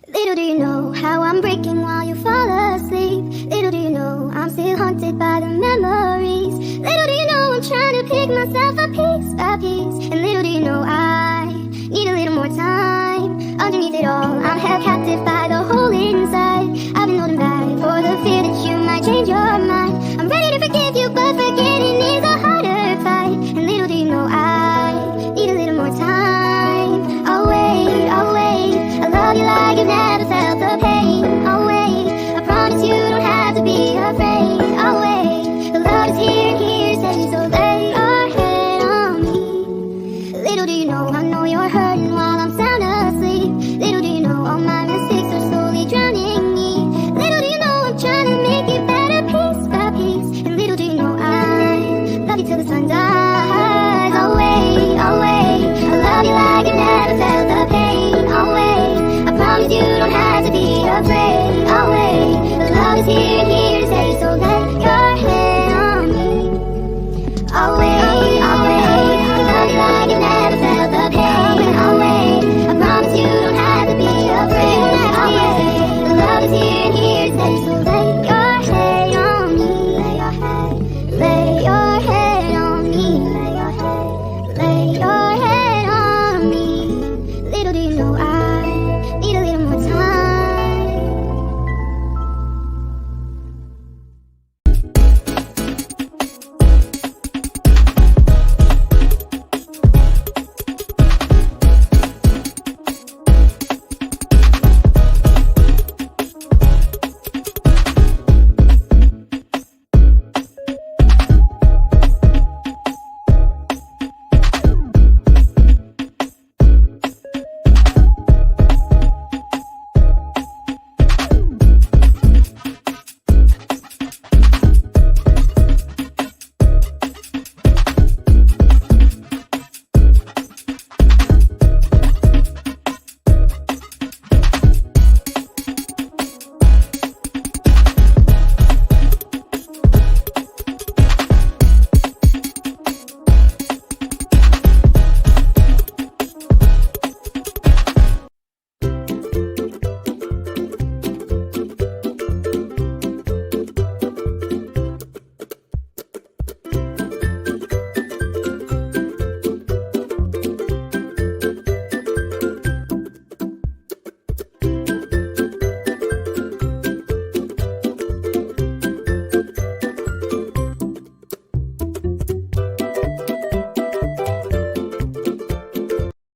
Little do you know how I'm breaking while you fall asleep. Little do you know I'm still haunted by the memories. Little do you know I'm trying to pick myself up piece by piece. And little do you know I need a little more time. Underneath it all, I'm held captive by the hole inside. I've been holding back for the fear that you might change your mind. I'm ready to forgive you, but forgetting is a harder fight. And little do you know I need a little more time. I'll wait, I'll wait. I love you like you've never felt the pain. I'll wait, I promise you don't have to be afraid. I'll wait, the love is here, here, steady, so lay your head on me. Little do you know, I know you're hurting while I'm sound asleep. Little do you know, all my mistakes are slowly drowning me. Little do you know, I'm trying to make it better piece by piece. And little do you know, I love you till the sun dies. I'll wait, I'll wait. I love you like you've never felt the pain. I'll wait, I promise you don't have to be afraid. I'll wait, the love is here, here to stay, so lay your head on me. I'll wait, I'll wait. I love you like you've never felt the pain. I'll wait, I promise you don't have to be afraid. I'll wait, the love is here, here to stay, so lay your head on me. Lay your head on me. Lay your head on me. Little do you know I need a little more time.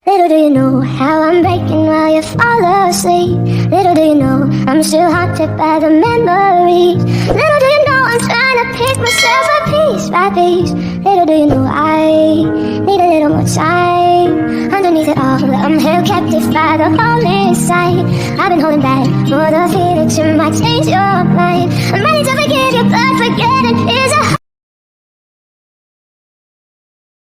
Little do you know how I'm breaking while you fall asleep. Little do you know I'm still haunted by the memories. Little do you know I'm trying to pick myself up piece by piece. Little do you know I need a little more time. Underneath it all, I'm held captive by the hole inside. I've been holding back for the fear that you might change your mind.